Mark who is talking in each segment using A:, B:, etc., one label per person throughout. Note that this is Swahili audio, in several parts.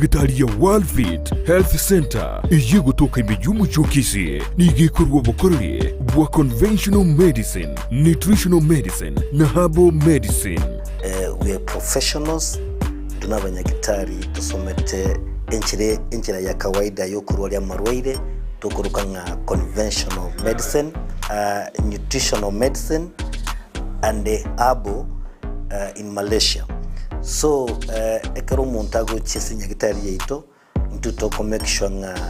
A: gitari ya Worldfit Health Center iyi gutuka imijyumu cy'Kisii nigikorwa bukorere bwa conventional medicine, nutritional medicine na herbal medicine.
B: We are professionals, tunabanyagitari tusomete enchira ya kawaida yo kurwalya marwaire tukuruka nga conventional medicine, nutritional medicine and herbal in Malaysia. So ekero montago chesinya gitari yeito ntutoko make sure nga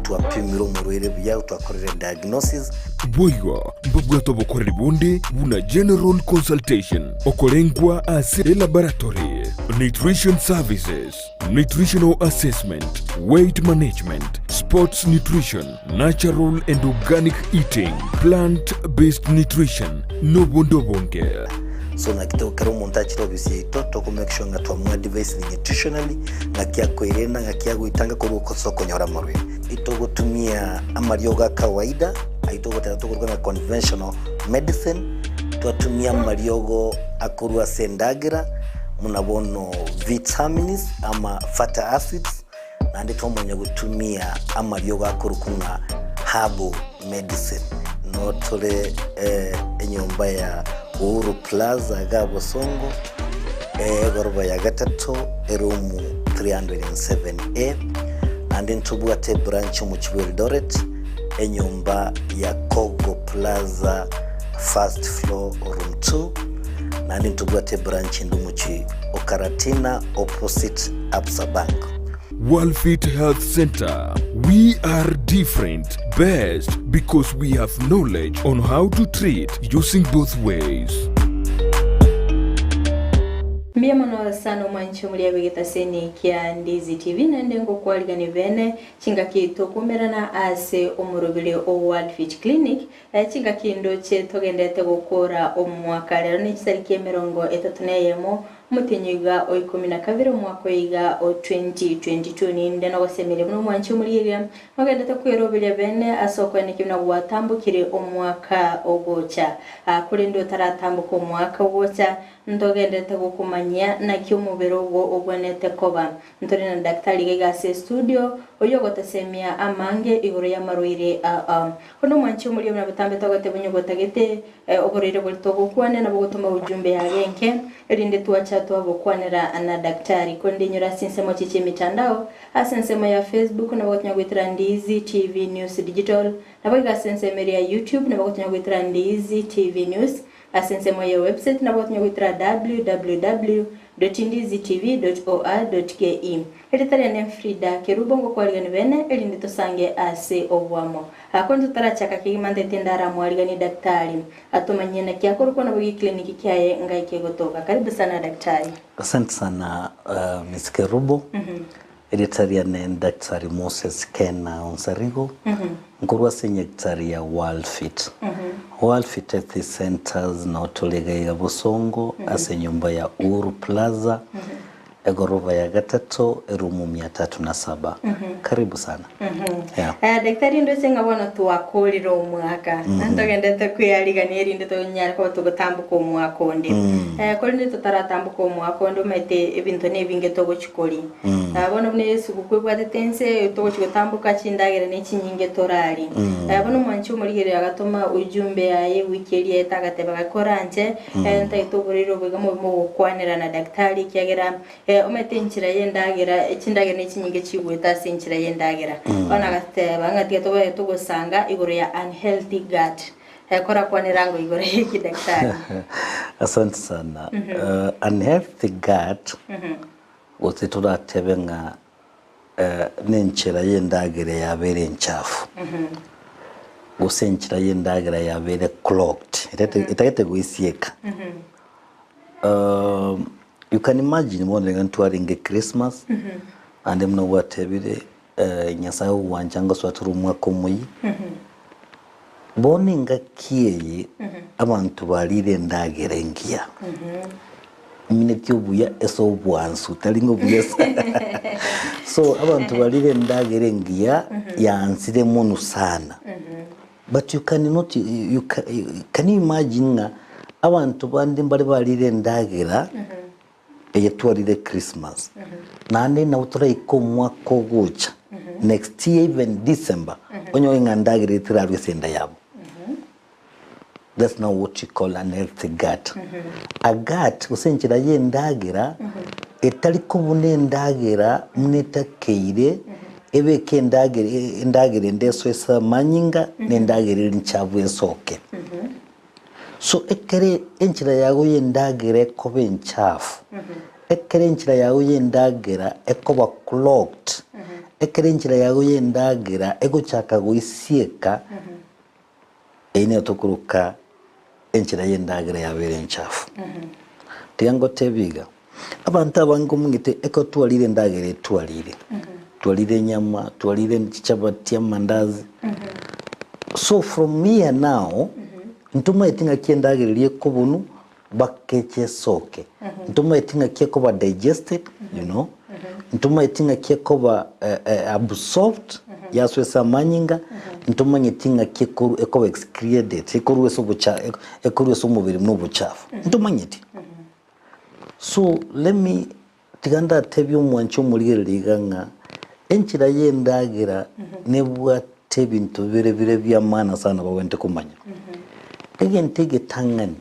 B: tuapimiro murwire bya twakorera diagnosis
A: boywa mbabwato bokorera bonde buna general consultation okorengwa ase laboratory, nutrition services, nutritional assessment, weight management, sports nutrition, natural and organic eating, plant-based nutrition no bondo bonge.
B: So na kitoko kero montachi obisi yeito toko make sure nga twamwa device nutritionally nga kyakwirena nga kyagwitanga ko soko nyora marwe ito gutumia amaryoga kawaida aito gutera tukuruka conventional medicine twatumia amaryogo akurwa sendagira munabono vitamins ama fatty acids nandi twomonya gutumia amaryogo akurukunga herbal medicine no tole enyomba ya Uru Plaza Gabo Songo Goroba ya Gatato Erumu 307A and in Tubuate branch mu Eldoret enyumba ya Kogo Plaza first floor room 2 and in Tubuate branch Ndumuchi Okaratina opposite Absa Bank.
A: Worldfit Health Center. We are different, best because we have knowledge on how to treat using both ways.
C: Mbia mwana sana mwancho mulia wegeta seni kia Ndizi TV na ndengo kwa ligani vene chinga kito kumerana ase omurubile o Worldfit Clinic chinga kindo che togendete gukora omwaka lero ni chisariki emerongo etatuneyemo mutinyiga o 12 mwaka yiga o 2022 ni ndena wasemire muno mwancho mulia wagendete kwirobile vene asoko ne kimna gwatambukire omwaka ogocha kuri ndo taratambuka omwaka ogocha ndogendete gukumanya na kyumubero go ogwenete koba ntore na daktari gase studio oyogota semia amange igoro ya marwire hono mwancho muri na butambeta gote bunyogota gete oborire bulitogo kwane na bugotuma ujumbe yagenke erinde tuacha twabokwanera na daktari konde nyura sinsemo chiche mitandao asensemo ya Facebook na bogotnya gwitira Ndizi TV News Digital na boga sensemo ya YouTube na bogotnya gwitira Ndizi TV News asensemo ya website na botnya gwitira www.ndizitv.or.ke eritari ne Frida kerubongo kwaligani bene elinde tosange ase obwamo akonto tarachaka kigimande tendara mwaligani daktari atomanye na kyakorwa na bugi kliniki kyaye ngaike gotoka. Karibu sana daktari.
B: Asante sana Miss Kerubo. Eritari ne daktari Moses Kena Onsarigo. Nkurwa senye daktari ya Worldfit. Worldfit Health Centers na otolega ya Busongo ase nyumba ya Uru Plaza egoroba ya Gatato erumu 307. Karibu sana.
C: Daktari ndo senga bona tuwakolira omwaka ntogendete kuyaliganira inde to nyari ko tugotambuka omwaka onde kolinde tutaratambuka omwaka onde mete ebintu nebinge togo chikoli bona bune Yesu kukwebwa tense togo chigotambuka chindagera nechinyinge torali bona mwancho muligere agatoma ujumbe yaye wikeli etagateba gakoranje ntayitoborero bwegamo bwo na daktari kyagera omete nchira yendagera echindagera nechinyinge chigweta senchira yendagera ona gateba ngati to gusanga igoro ya unhealthy gut kora kwanerango igoro hiki daktari.
B: Asante sana. Unhealthy gut otetura tebenga nenchira yendagera yabere nchafu gusenchira yendagera yabere clogged itagete guisieka. You can imagine more than touring Christmas and them know what every nyasaye wanjanga swaturu mwaka muyi boninga kiye abantu balire ndagerengia minute obuya eso bwansu talingo buyesa so abantu balire ndagerengia yansire munu sana but you cannot can you imagine abantu bandi mbali balire ndagera eyetwarire Christmas nandi na utura iko mwaka gucha next year even December onyo ingandagire tirarwe senda yabo. That's not what you call an healthy gut. A gut usenchira yendagira etali kubune ndagira mneta keire ebe ke ndagire ndeso esa manyinga nendagire nchavu ensoke. So ekere enchira yago yendagire kobe nchafu. Ekere enchira yago yendagira ekoba clogged. Ekere enchira yago yendagira ego chaka goisieka ine otokuruka enchira yendagira yabere nchafu. Tiyango tebiga abantu abangu mungite eko twalire ndagire twalire. Twalire nyama, twalire chapati mandazi. So from here now ntuma itinga kiendagire lieko bunu bakeche soke. Ntuma itinga kieko ba digested, you know. Ntuma itinga kieko ba absorbed, yaswe samanyinga. Ntuma itinga kieko eko excreted, ekoruwe so bucha, ekoruwe so mubiri mnubuchafu. Ntuma nyiti. So let me tiganda tebyo mwancho muligere liganga enchira yendagira nebwa tebintu bire bya mana sana bawente kumanya. Egentege tangani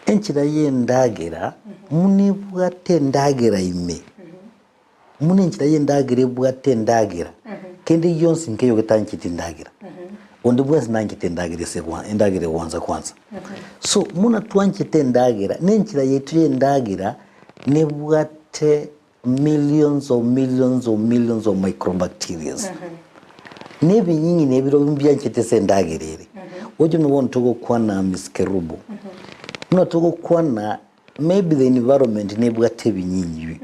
B: enchira yendagira muni bwate ndagira ime muni enchira yendagira bwate ndagira kendi yonsi nkeyo getanchiti ndagira onde bwasi nanchite ndagira sekwa ndagira kwanza so muna twanchite ndagira nenchira yetu yendagira nebwate millions of microbacteria nebi nyingi nebiro mbyanchite sendagirire ojo no want to go kwana miskerubo no to go kwana maybe the environment nebwate binyinyi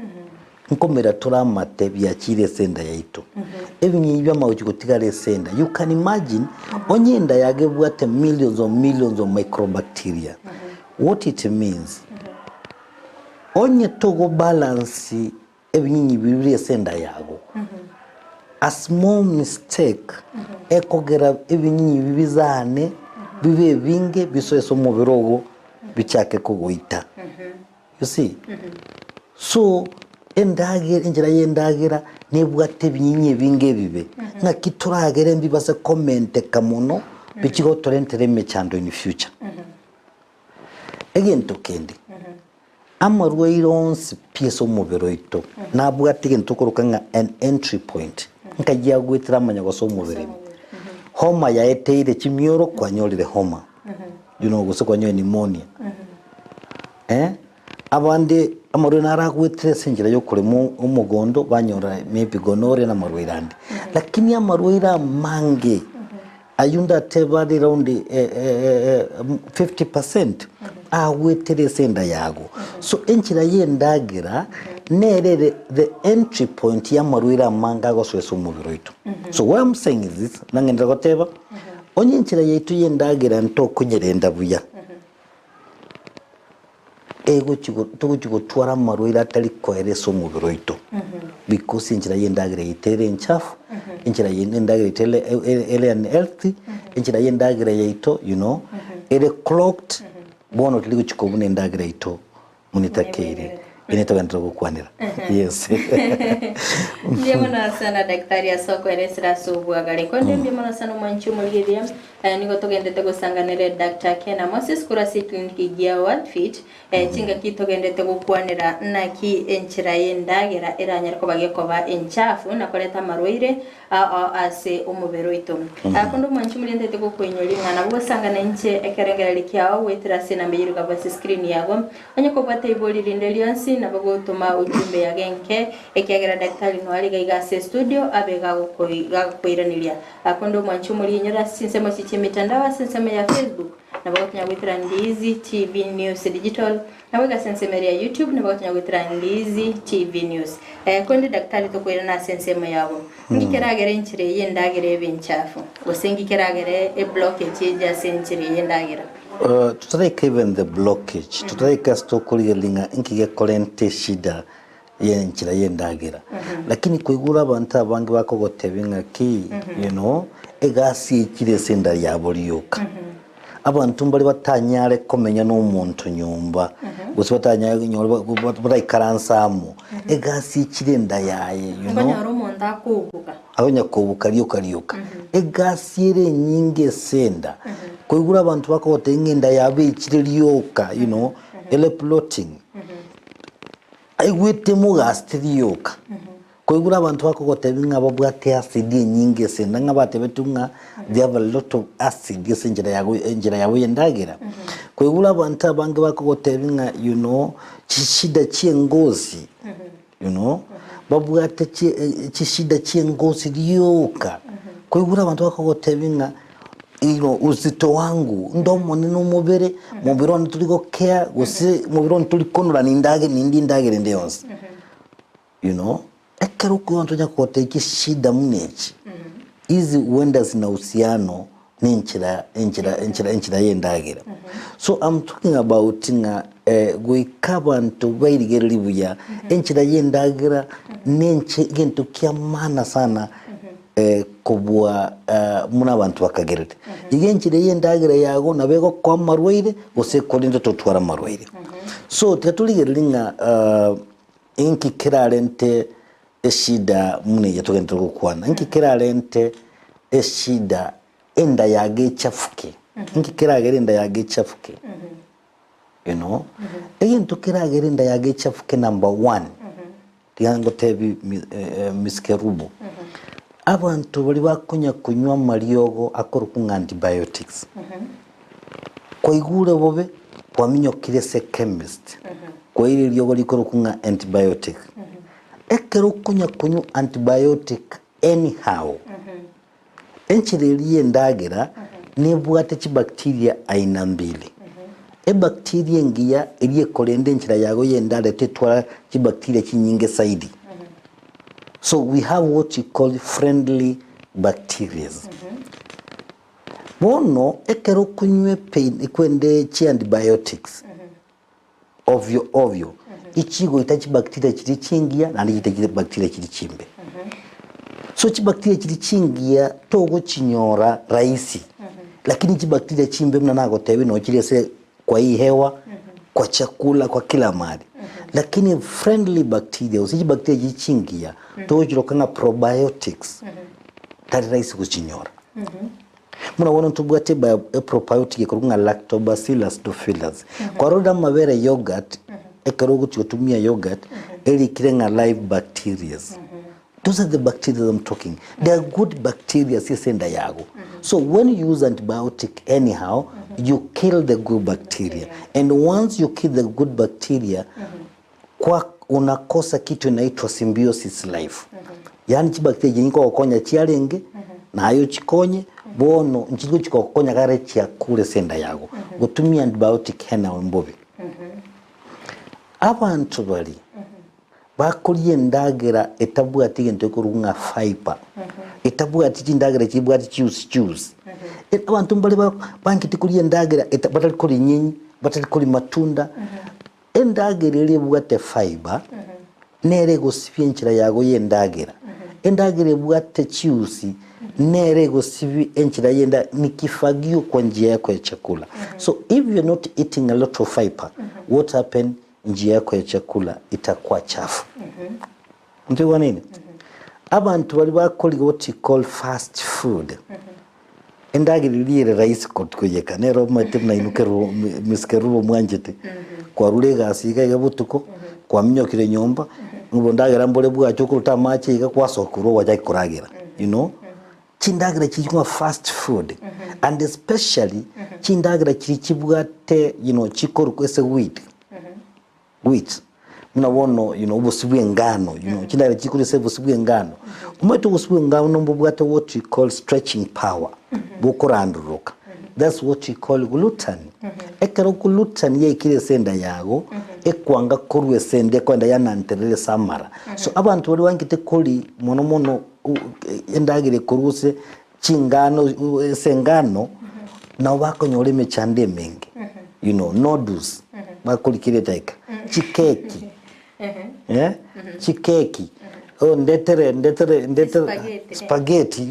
B: nkomera turamate byakire senda yaito ebinyinyi byamawuki kutigale senda you can imagine onyenda yagebwate millions of microbacteria what it means onye togo balance ebinyinyi bibiri senda yago a small mistake ekogera ebinyinyi bibizane bibe binge bisoeso mu birogo bichake kugoita you see so endagira injira yendagira nebwate binyinyi binge bibe nga kituragere mbibase comment kamono bichigo torentere mechando in future again to kendi amarwaironsi pieso muberoito nabwate ntukuruka nga an entry point nkajya gwitira amanyago so mubere homa ya eteire kimyoro kwanyolire homa you know gusa kwanyo pneumonia abande amarwe naragwitire sengira yo kure mu umugondo banyora maybe gonore na marwairandi lakini amarwaira mange ayunda tebali round 50% awetire senda yago so enchira yendagira nerere the entry point ya marwira manga go so mubiroito so what I'm saying is this nangendera goteba onye enchira yetu yendagira nto kunyerenda buya ego chigo twara marwira atali koere so mubiroito because enchira yendagira itere nchafu enchira yendagira itele ele unhealthy enchira yendagira yeito you know ele clogged bono tiligo chikobune ndagira ito munitakeire ineta gandra kukwanira yes
C: ndiye mona sana daktari asoko eresira subu agari konde ndiye mona sana mwanchu mulgedia niko togendete gusanganire Dr. Kena Moses kurasi clinic ya Worldfit chinga kitogendete gukwanira naki enchira yendagera eranyara ko bagekoba enchafu nakoleta marwire ase umubero ito akondo mwanchu mulendete gukwenyori ngana gusangana enche ekerengera likiao wetira sina mbiyiruka basi screen yago anyako bate iboli lindelionsi nabago tuma ujumbe yagenke ekiagera daktari nwali gaigase studio abega gukoiranilia akondo mwanchu mulinyora sinsemo mitandao sensema ya Facebook na bakanya gwitira Ndizi TV News Digital na wega sensema ya YouTube na bakanya gwitira Ndizi TV News kondi daktari to kwera na sensema yabo ngikeragere nchire yendagere benchafu gosengikeragere e blockage ya senchire yendagera
B: tutaraika even the blockage tutaraika stokoli linga nkige kolente shida yenchira yendagera lakini kuigura abantu abangi bakogotebinga ki you know egasi ikire senda yabo liyoka abantu mbali batanyale komenya n'omuntu nyumba gusi batanyale nyumba batayikaransamu egasi ikirenda yaye
C: ngonyaro umuntu akubuka
B: abanyakubuka lyoka egasi ere nyinge senda koigura abantu bakote ngenda yabe ikirelyoka ele plotting aigwete mugasti lyoka koigura abantu bakote binga babwate acid nyinge senda ngabate betunga they have a lot of acid yesenjera yawe yendagira koigura abantu abange bakote binga chishida chiengozi babwate chishida chiengozi lyoka koigura abantu bakote binga uzito wangu ndomo nino mubere mubironi tuliko care gusi mubironi tulikonora nindagire ndeyonse ekero kuontonya kote ikishida munechi izi uenda zina uhusiano n'enchira yendagira so I'm talking about guikabantu bairigereri buya enchira yendagira nenche gento kiamana sana kubwa muna abantu bakagerete igenchire yendagira yago nabego kwa marwaire gose kolinda totwara marwaire so tatuligereringa inki kirarente eshida mune yatogenda gukwana inki kirarente eshida enda yage chafuke inki kiragera enda yage chafuke egintu kiragera enda yage chafuke number 1 tiyango tebi miskerubo abantu bali bakonya kunywa mariogo akoro ku antibiotics koigure bobe kwaminyo kirese chemist koire ryogo likoro ku antibiotic ekero kunya kunyu antibiotic anyhow enchireli yendagira nebwate chi bacteria aina mbili bacteria ngiya eliye kolende enchira yago yendale tetwara chi bacteria chinyinge saidi so we have what we call friendly bacteria bono ekero kunywe pain ikwende chi antibiotics ovyo ichigo itachi bacteria chiri chingia na itachi bacteria chiri chimbe so chi bacteria chiri chingia togo chinyora raisi lakini chi bacteria chimbe mna nago tewe no chiri se kwa hii hewa kwa chakula kwa kila mahali lakini friendly bacteria usichi bacteria chiri chingia togo chirokanga probiotics tari raisi kuchinyora muna wana tubwate probiotic kurunga lactobacillus staphylococcus kwa roda mabere yogurt ekarogo tutumia yogurt eli kirenga live bacteria those are the bacteria I'm talking they are good bacteria sisenda yago so when you use antibiotic anyhow you kill the good bacteria and once you kill the good bacteria kwa unakosa kitu inaitwa symbiosis life yani chi bacteria jinko kokonya chialenge na ayo chikonye bono nchigo chikokonya kare chiakule senda yago gutumia antibiotic hena mbobe abantu bali bakuriye ndagira etabwati gento kurunga fiber etabwati ndagira chibwati juice abantu bali bankiti kuriye ndagira batali kuri nyinyi batali kuri matunda endagira ile bwate fiber nere gosifye nchira yago yendagira endagira bwate juice nere gosivi enchira yenda nikifagio kwa njia yako ya chakula so if you're not eating a lot of fiber what happen njia yako ya chakula itakuwa chafu ndio nini abantu bali bakoli what you call fast food endagirire raisi kotkuyeka nero mate mnainukero miskerubo mwanjete kwa rulega asiga gabutuko kwa mnyokire nyomba ngubondagira mbole bwa chokuruta mache iga kwasokuro wajai kuragira chindagira chikwa fast food and especially chindagira chibwate chikoru kwese wheat mnawono ubusibwe ngano chindagira chikuri se busibwe ngano umeto busibwe ngano mbubwate what we call stretching power bukoranduruka that's what we call gluten ekero gluten ye kire senda yago ekwanga korwe sende kwenda yananterere samara so abantu bali wangite koli mono endagire kuruse chingano sengano na wako nyoleme chande mengi noodles bakulikire taika chikeki chikeki ndetere spaghetti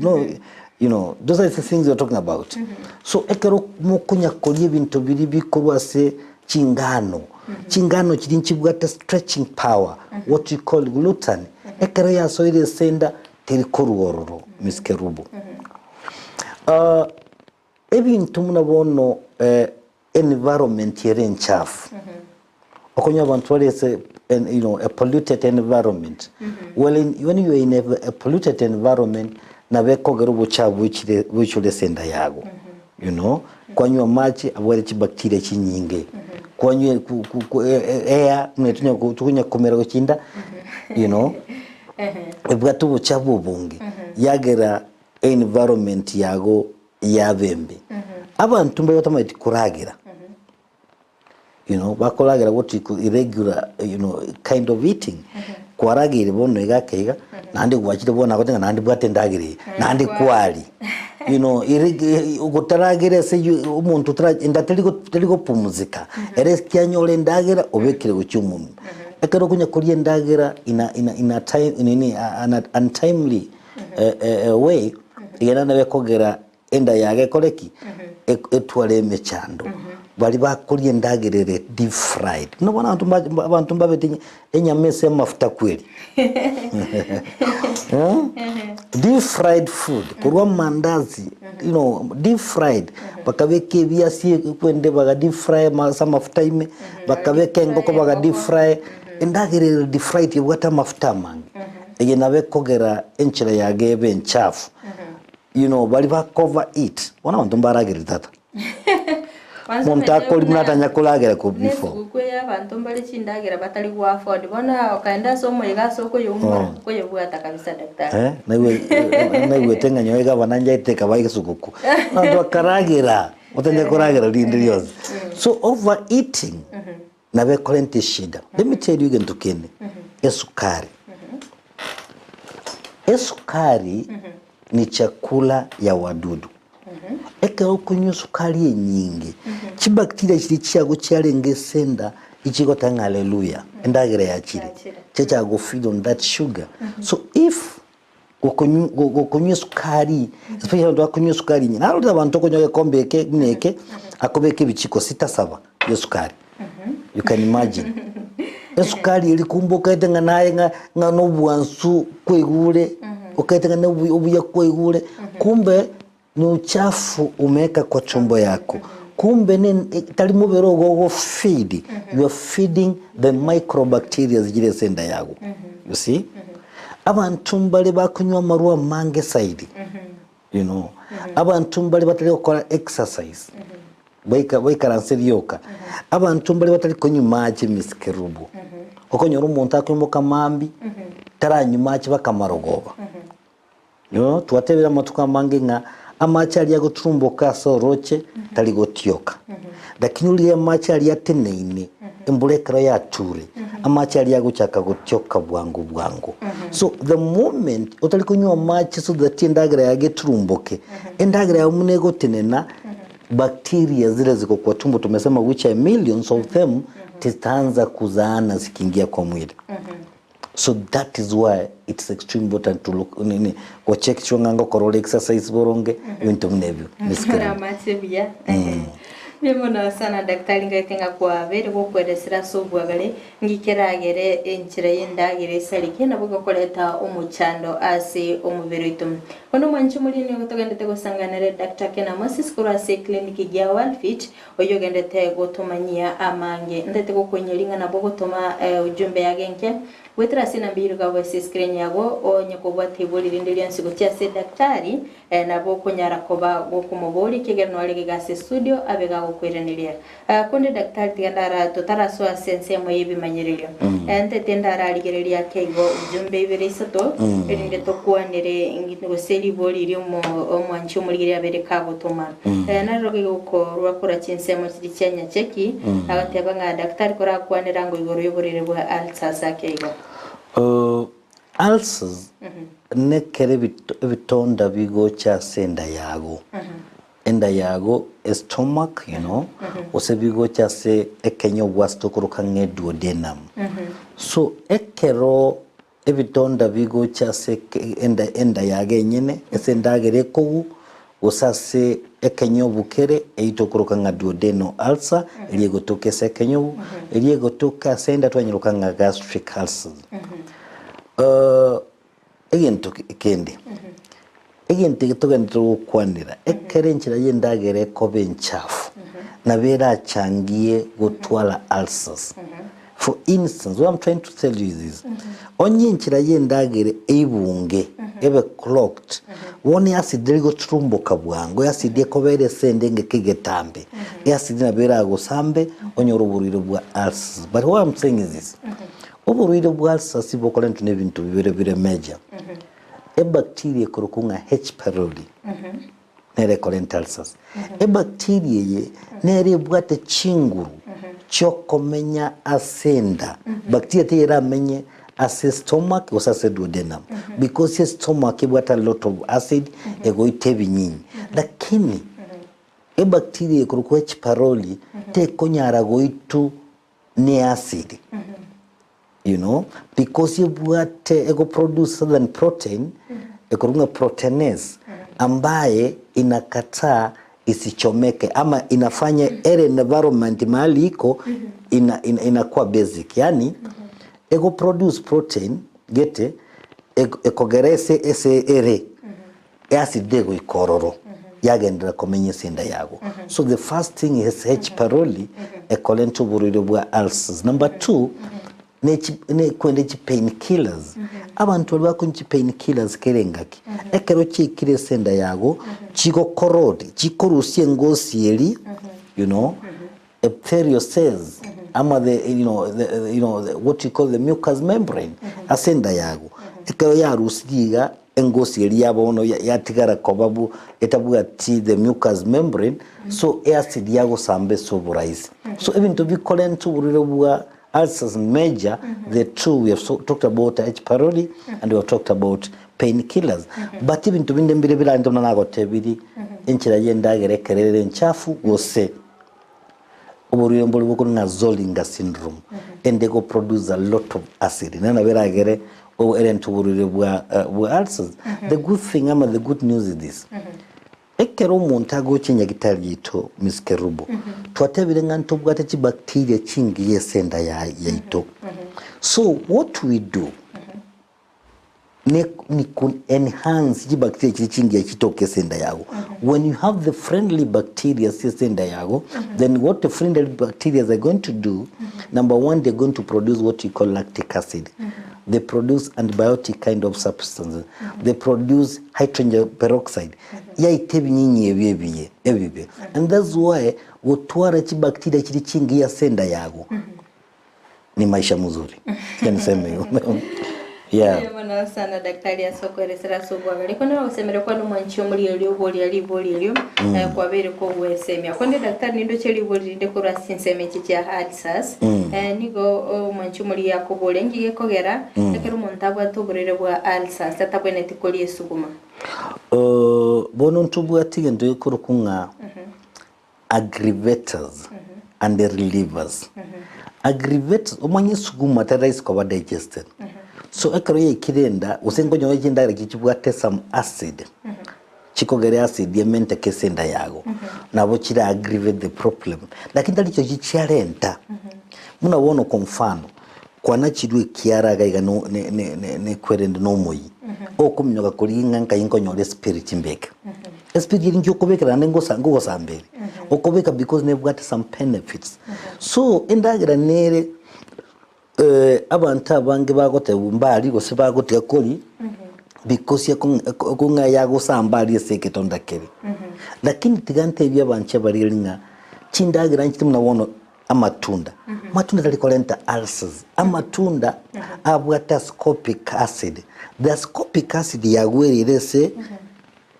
B: you know, those are the things you're talking about. So ekero mukunya kolie bintu biri bikorwa se chingano. Chingano chiri nchibwate stretching power, what we call gluten. Ekero ya so ile senda terikoruororo miskerubo. Ebintu munabono environment yere nchafu. Okonya abantu wale se you know, a polluted environment. Well, when you are in a polluted environment, na bekogera ubuchafu wichule senda yago. You know, kwanywa maji abwere chibakteria chinyinge. Kwanywa air mnetunya kutunya komera kuchinda. You know, ebwatu ubuchafu bungi. Yagera environment yago yabembe. Abantu mbe batamati kuragira. You know, bakolagira what you call irregular, you know, kind of eating. Kwaragire bono igakeiga nandi gwachire bona gotenga nandi bwatendagire nandi kwali. You know, ugotaragire se umuntu ndateligo pumuzika. Ere kyanyole ndagira obekire gucyumuntu. Ekero kunya kulie ndagira in a time in an untimely way igana nabekogera enda yage koleki etwale mechando. Bali bakulie ndagerere deep fried. No bona abantu mbabetinye enyamese mafuta kweli. Deep fried food. Kurwa mandazi, you know, deep fried. Bakabeke biasi kwende baga deep fry sa mafuta ime. Bakabeke ngoko baga deep fry. Ndagerere deep fried yobata mafuta mangi. Ege nabekogera enchira yagebe nchafu. You know, bali ba cover it. Bona abantu mbaragire tata. Montakoli mnatanya kulagera ko before.
C: Kwe abantu mbali chindagira batali ku afford. Bona okaenda somo igaso ko yumura ko yobwata kabisa daktari.
B: Naiwe tenga nyoega bananja iteka baigisukuku. Nando akaragira. Otanya kuragira lindi yoz. So overeating na be kolenti shida. Let me tell you again tukene. Esukari. Esukari ni chakula ya wadudu. Eka okunywa sukari nyingi. Chibakteria chiri chiago chialenge senda ichiko tanga hallelujah. Endagere ya chiri. Checha go feed on that sugar. So if gokunywa sukari, especially ndo akunywa sukari nyingi. Nalo abantu konyoke kombeke neke akobeke bichiko 6-7 ya sukari. You can imagine. Esukari ilikumbuka etenga naye nga nobwansu kwegule. Ukaitenga na ubuya kwegule. Kumbe ni uchafu umeka kwa chombo yako. Kumbe ni talimubero go feed. You are feeding the microbacteria zile senda yago. You see? Abantu mbali bakunywa marua mange saidi. You know. Abantu mbali batali gukora exercise. Baikaranseri yoka. Abantu mbali batali kunywa maji miskerubu. Okonyora umuntu akwimuka mambi taranywa maji bakamarogoba. You know, tuwatebera matuka mange nga amachi ali yagoturumboka so roche taligotioka. Lakini uli amachi ali yateneine embulekero ya ture. Amachi ali yagochaka gotioka bwangu. So the moment utalikunywa amachi so that endagera yageturumboke. Endagera ya munego tenena bacteria zile ziko kwa tumbo tumesema which are millions of them titaanza kuzaana zikiingia kwa mwili. So that is why it's extremely important to look go check chunganga korole exercise boronge into mnevyo
C: miskara matebya Mimona sana daktari ngaitenga kwa vere ko kwedesira sobwagale ngikeragere enchira yendagire salike nabo koleta umuchando ase omubiritum ono mwanchi mulini gotogendete gosanganere Dr. Kena Moses kurase clinic ya Worldfit oyogendete gotomanyia amange ndete gokwenyelinga nabo gotoma ujumbe yagenke wetra sina biru ga wese screen yago onye ko batibuli rindelia nsigo tia se daktari nabo konyara koba gokumoboli kegerno alege gase studio abega gokwerenelia konde daktari tigandara totara so sense moyebi manyerelia ente tendara aligerelia kego ujumbe ibere sato erinde tokwanere ngitgo seli boli rimo omwanchi omuligeria bereka gotoma naroge ko rwakora chinsemo chidichanya cheki abatebanga daktari kora kwanera ngo igoro yoborere bwa alsasa kego
B: ulcers nekere bitonda bigo cha senda yago enda yago stomach, you know, ose bigo cha se ekenyo wasto kuruka duodenum. So ekero ebitonda bigo cha se enda yage nyene esendagere kogu usase ekenyobu kere eitokuruka nga duodenal ulcer eliego toke sekenyobu eliego toka senda twanyiruka nga gastric ulcers egento kende egento tugenda kwanira ekere nchira yendagere kobe nchafu na vera changie gotwala ulcers. For instance, what I'm trying to tell you is this. Onye nchira yendagere eibunge ebe clogged. Wone acid go trumbo kabwango acid ekobere sende ngekigetambe. Acid na bera go sambe onye uruburiro bwa ulcers. But what I'm saying is this. Uburiro bwa ulcers sibokole ntu nebintu bibere major. E bacteria kurukunga H pylori. Nere colent ulcers. E bacteria ye nere bwate chinguru. Chokomenya asenda. Bacteria tera menye as a stomach was as a duodenum. Because your stomach got a lot of acid, ego itebi nyinyi. Lakini e bacteria kuruku H pylori te konyara go itu ne acid. You know, because you got ego produce certain protein, ego runga proteinase ambaye inakataa isichomeke ama inafanya ere environment mahali iko inakuwa basic. Yani ego produce protein gete eko gerese ese ere acid ego ikororo yagendera komenye senda yago. So the first thing is H pylori ekolento buriro bwa ulcers. Number 2 ne kwende painkillers. Abantu bako nchi painkillers kerengaki ekero chikire senda yago chiko korodi chikorusie ngosi eri, you know, epithelial cells ama the what you call the mucous membrane asenda yago ekero yarusiga engosi eri yabono yatigara kobabu etabuga ti the mucous membrane so acid yago sambe so buraisi. So even to be colent buriro bwa ulcers major, the two we have talked about H pylori and we have talked about painkillers. But even to binde mbire bila ndona nago tebiri enchira yendagere kerere nchafu gose oburiro mbolo boko na Zollinger syndrome and they go produce a lot of acid nana vera gere o erento buriro bwa ulcers. The good thing ama the good news is this. Ekero montago chinya gitarito miskerubo twatebire nganto bwate chi bacteria chingi yesenda ya ito. So what we do ni kun enhance ji bacteria chingi yachitoke senda yago. When you have the friendly bacteria senda yago, then what the friendly bacteria are going to do, number 1 they're going to produce what you call lactic acid. They produce antibiotic kind of substances. They produce hydrogen peroxide. Ya itebi nyinyi ebiye. And that's why wotwara chi bacteria chiri chingi ya senda yago. Ni maisha mzuri. Niseme hiyo. Yeah.
C: Mwana sana daktari asokoresera sobwa liko na usemere kwa no mancho muri elio boli kwa bere ko wesemya konde daktari nindo cheli boli ndeko rasinseme chicha ulcers nigo mancho muri yakobole ngiye kogera ekero montabwa tuburere bwa ulcers tatabwene tikoli esuguma
B: bono ntubwa tigendo yekoro kunga aggravators and the relievers. Aggravators omanye suguma taraisi kwa digested. So ekero ye kirenda usengonyo yejindara kichibwate some acid. Chikogere acid yemente kesenda yago. Nabo chira aggravate the problem. Lakini talicho chiarenta. Muna wono kwa mfano kwa nachidwe kiara gaiga ne kwerende no moyi. O kuminyoka kulinga nka yinkonyo spirit mbeka. Spirit njo kobeka na ngo sambere. Okobeka because they've got some benefits. So endagira nere abantu abange bagote bumbali gose bagote koli because yakunga yago sambali seketonda keri. Lakini tigante bya banche bariringa chindagira nchiti mnawono amatunda. Matunda talikolenta ulcers. Amatunda abwata ascorbic acid. The ascorbic acid yagwererese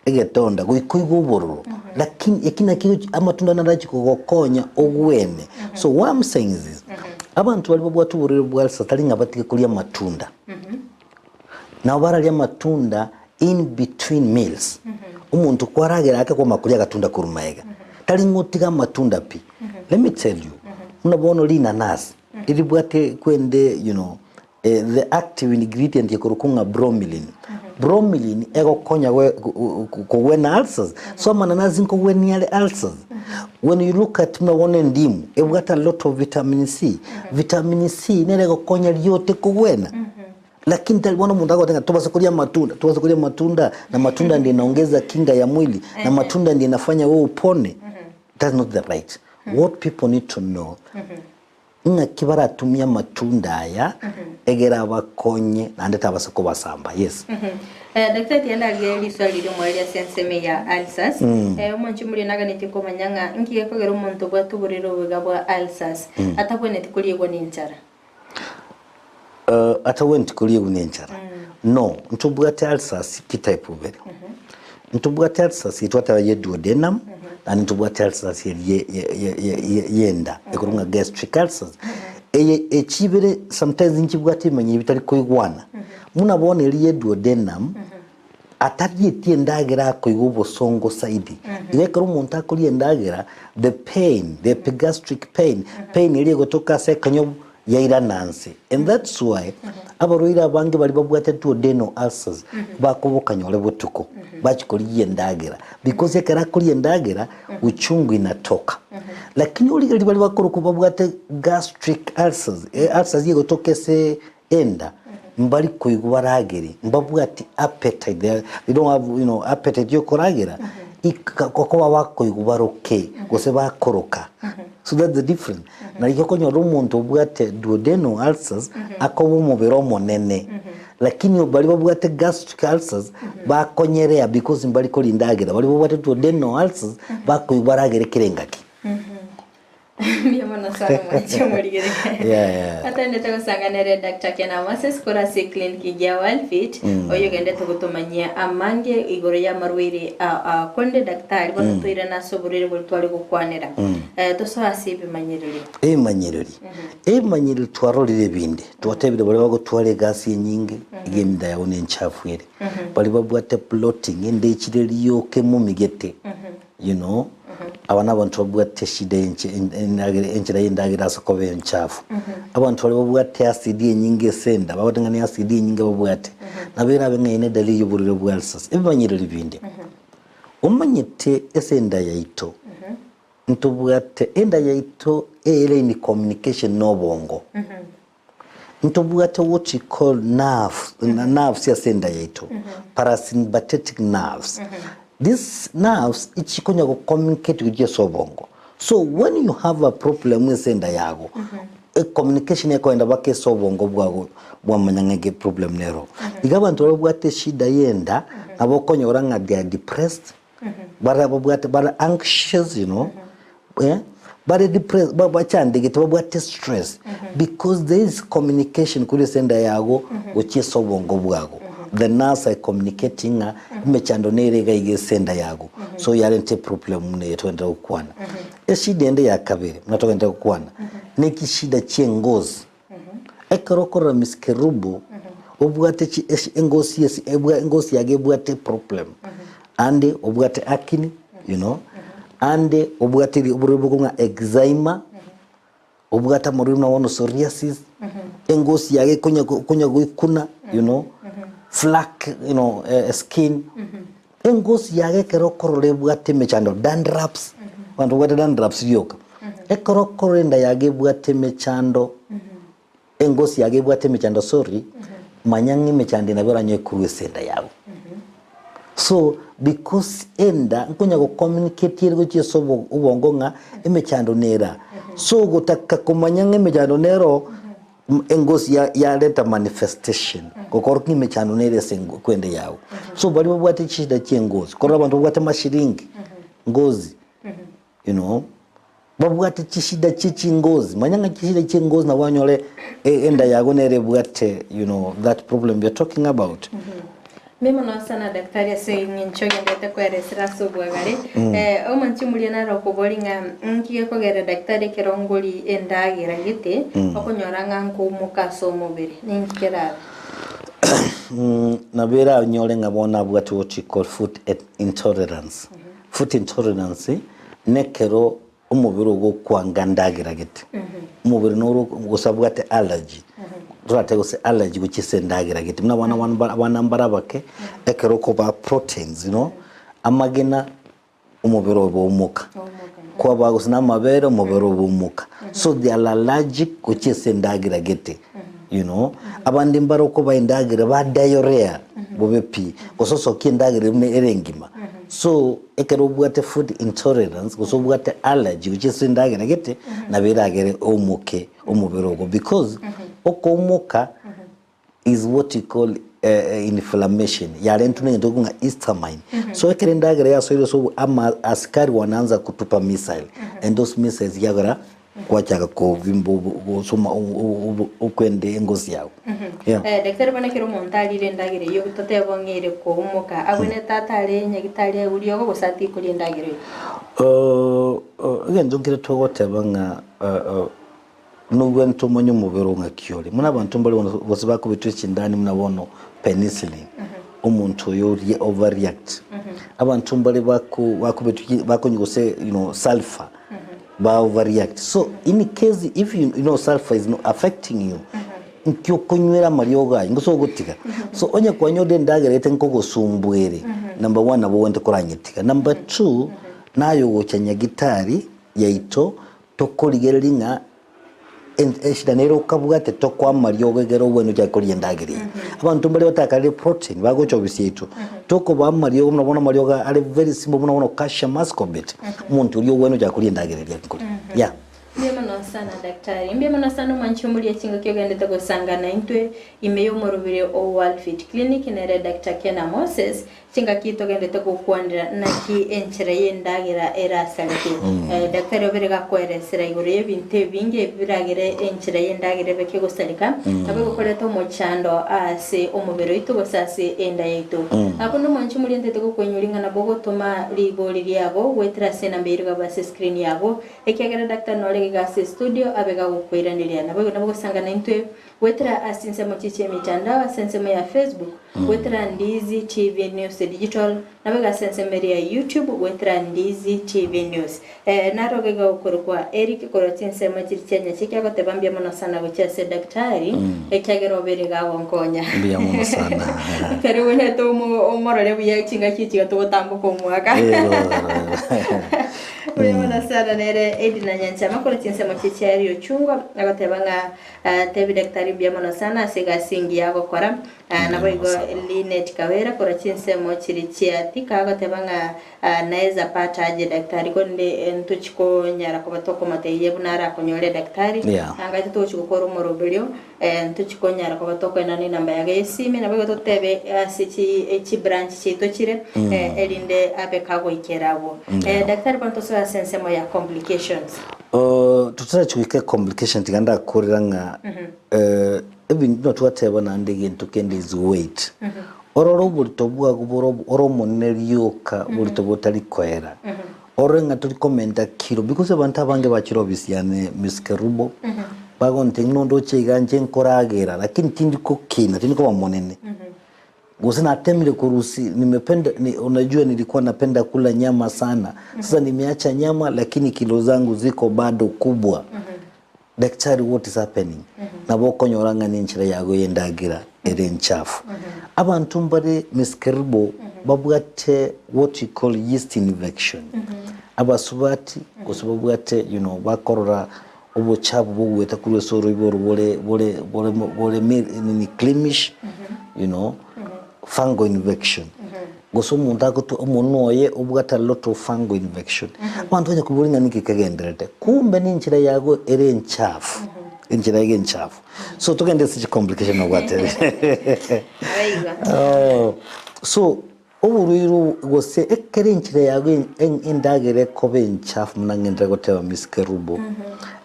B: egetonda kuikuibubururu. Lakini yakina kiyo amatunda narachi kugokonya ogwene. So what I'm saying is this. Abantu bali bwa tuburiro bwa ulcers talinga batike kulia matunda. Na baralya matunda in between meals. Umuntu kwaragera ake kwa makulia gatunda kurumaega. Talingotika matunda pi. Let me tell you. Unabono lina nasi. Ili bwate kwende, you know, the active ingredient yekurukunga bromelain. bromelain ego konya kuwena ulcers so mananazi nko weniale ulcers when you look at mawone ndimu it got a lot of vitamin C vitamin C nerego konya yote kuwena lakini talibona mundu akotenga tubasakulia matunda na matunda ndiyo inaongeza kinga ya mwili na matunda ndiyo inafanya wewe upone. That's not the right. What people need to know nga kibara tumia matunda aya egera bakonye na ndeta basako basamba. Yes.
C: Daktari yalage swali limwali senseme ya ulcers umanchi muri naga nitiko manyanga ngiye kogera umuntu bwatuburiro bugabwa ulcers atabone tikuliye go ninchara
B: atawenti kuliye unenchara no ntubwate ulcers kitype ubere ntubwate ulcers itwata ye duodenum and ntubwate ulcers yenda ekurunga gastric ulcers echibere sometimes nchibwate manyi bitari koigwana munabone ye duodenum atari tiendagira koigubo songo saidi igekero umuntu akuri endagira the pain the epigastric pain iri gotoka sekanyo yaira nansi and that's why abaroira bange bali babwate duodenal ulcers bakobokanyole butuko bakikoliye ndagira because ekara koliye ndagira uchungu inatoka lakini uli bali bakoro kubabwate gastric ulcers ulcers yigotoke se enda mbali kuigubaragiri mbabwati appetite they don't have appetite yokoragira ikakoko bakoigubaroke gose bakoroka so that's the difference na ikokonyo rumuntu bwate duodenal ulcers akobo mubero monene lakini bali babwate gastric ulcers bakonyerea because mbali kolindagira bali babwate duodenal ulcers bakoigubaragire kirengaki
C: Miyamana sana mwache murigere. Hata ndeta kusanganere Dr. Kena Moses kora si clinic ya Worldfit oyo gende tukutumanyia amange igoro ya marwiri konde daktari bano tuire na soburire bultwali kukwanira toso asibe manyiriri manyiriri twarolire binde twatebire bali bagotwale gasi nyingi igemda yaone nchafwire bali babwate plotting ende ikireri yoke mu migete abana bantu babwate shida enchira yendagira sakobe nchafu abantu bali babwate acid nyingi senda babatangani acid nyingi babwate nabera bengene dali yuburire bwa ulcers ebanyirira binde umanyite esenda yaito ntubwate enda yaito ele ni communication no bongo ntubwate what you call nerves ya senda yaito parasympathetic nerves. These nerves ichikonya ko communicate with your sobongo. So when you have a problem with senda yago a communication yako enda bake sobongo bwa manyangege problem nero igabantu babwate shida yenda abokonya oranga they are depressed bara anxious bara depressed bachandegete babwate stress because there is communication kuri senda yago gochie sobongo bwago the nerves are communicating mechando nerega igesenda yago so yarente problem ne twenda ukwana eshida ende yakabere natokenda ukwana neki shida chengozi ekorokora miskerubo obwate chi engosi yage bwate problem ande obwate akini ande obwate uburubukunga eczema obwata muruna wono psoriasis engosi yage kunya guikuna flack skin engosi yage kerokoro bwate mechando dandruffs wantu bwate dandruffs yoka ekorokoro enda yage bwate mechando engosi yage bwate mechando manyangi mechande na bera nyekuru senda yago so because enda nkunya go communicate yego chesobo ubongonga emechando nera so gotaka kumanyanga emechando nero engosi ya leta manifestation kokoroki mechando nere sengo kwende yawo so bali babwate chida chengozi korra bantu babwate mashiringi ngozi babwate chishida chichingozi manyanga chishida chengozi na wanyole enda yago nere bwate that problem we are talking about memo no sana daktari ase nginchoge ndete kweresera sobwagare omanchi muri na rokobolinga nkiye kogera daktari kerongoli endagira gite okonyoranga nko mukaso mubiri ninkera
B: nabera nyole ngabona what you call food intolerance food intolerance nekero umubiri ugo kwanga ndagira gite umubiri nuru gusabwa ate allergy turate gose allergy gukise ndagira gite mna banambara bake ekero ko ba proteins amagena umubiri obumuka kwa bagose namabere umubiri obumuka so they are allergic gukise ndagira gite abandi mbaro ko baindagira ba diarrhea bobepi gososo kindagira erengima so ekero bwate food intolerance goso bwate allergy gukise ndagira gite nabiragere omuke umubiri ogo because okomuka is what you call inflammation yale ntunenge ndokunga histamine so ekere ndagira yaso so askari wanaanza kutupa missile and those missiles yagara kwachaga ko vimbo soma ukwende ngozi yawo
C: daktari bana kiro montali lendagire yo totebongere ko umuka abone tatale nyagitali uri go gusati ko lendagire
B: again don't get to whatever nubwo ntumonye umubero nka kyole muna abantu mbali bose bakubitwici ndani munabono penicillin umuntu yo overreact abantu mbali bakubitwici bakonyugose sulfur ba overreact so in case if sulfur is not affecting you nkyo konywera marioga ngoso gutika so onye kwanyode ndagerete nkoko sumbwere number 1 abo wende koranyitika number 2 nayo gochanya gitari yaito tokoligelinga eshidanero kabugate tokwa marioga gero wenu jakoliye ndagiri abantu mbale batakale protein bagocho bisieto toko ba marioga mnabona marioga ale very simple mnabona calcium ascorbate umuntu uriyo wenu jakoliye ndagiri yakoli yeah
C: Mbiyamano sana daktari. Mbiyamano sana manchumuli ya chinga kyo gende tako sangana intwe imeyo morubire o Worldfit Clinic nere Dr. Kena Moses chinga kito gende tako kuandira na ki enchera yendagira era salike. Daktari oberega kweresera igore binte binge biragire enchera yendagira beke gosalika abego koleta mochando ase omubero ito gosase enda yeto. Akono manchumuli ente tako kwenyulinga na bogo toma ligoli lyabo wetra sena mbirga base screen yabo ekegera Dr. Nole gase studio abega gukwiraniria nabo sangana intwe wetra asinse mochiche mitandao sense ya Facebook wetra Ndizi TV News Digital nabega sense ya YouTube wetra Ndizi TV News narogega ukorwa Eric korotinse mochiche nyachike agotebambia mono sana gochese daktari ekagero berega wonkonya
B: mbia mono sana
C: pero wena to omorale buya chinga chichi to tambuko mwaka Mbiyamano sana nere edina nyancha makolo chinse mochiche yari chungwa agatebanga tebi daktari mbiyamano sana sega singi yago kora nabo igo Linet Kawera kora chinse mochirichia tika agatebanga naeza pata aje daktari konde ntuchiko nyara ko batoko mateye bunara konyole daktari angati to chiko koro morobelio ntuchiko nyara ko batoko nani namba yaga yesime nabo igo tebe asichi echi branch chito chire elinde abekago ikerabo daktari panto sense ya complications
B: tutara chuike complication tiganda kuriranga even not whatever na ndege ntukende is weight ororo bulitobwa kuboro oromonelioka bulitobotali kwera orenga tuli komenda kilo because abantu abange bakiro bisiane miskerubo bagonte nondo chiganje nkoragera lakini tindiko kina tindiko bamonene Gusii natemile kurusi nimependa unajua nilikuwa napenda kula nyama sana sasa nimeacha nyama lakini kilo zangu ziko bado kubwa daktari what is happening naboko nyoranga ninchira yago yendagira ere nchafu abantu mbare miskerbo babwate what you call yeast infection abasubati gusubwate bakorora ubuchabu bugweta kuri soro iboro bole ni cleamish fungal infection goso umuntu akoto umuntu oye ubwata lot of fungal infection abantu banye kuburinga nikikagenderete kumbe ninchira yago ere nchafu inchira yage nchafu so tugende such complication obwate so uburuiru gose ekere inchira yago indagere kobe nchafu munangendera goteba miskerubo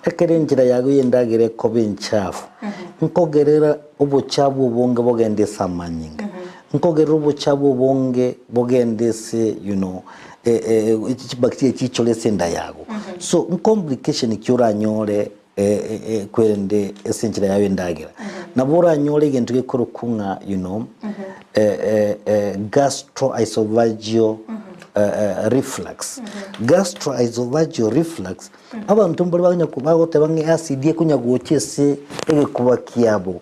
B: ekere inchira yago indagere kobe nchafu nkogerera ubuchabu bonge bogende samanyinga nkogerera ubuchabu bonge bogende se bacteria chichole senda yago so complication kyuranyole kwende essential yawe ndagira nabura nyole gentu gekorokunga gastroesophageal reflux gastroesophageal reflux abantu mbali baganya kubagote bange acid kunya guchese ege kuba kiabo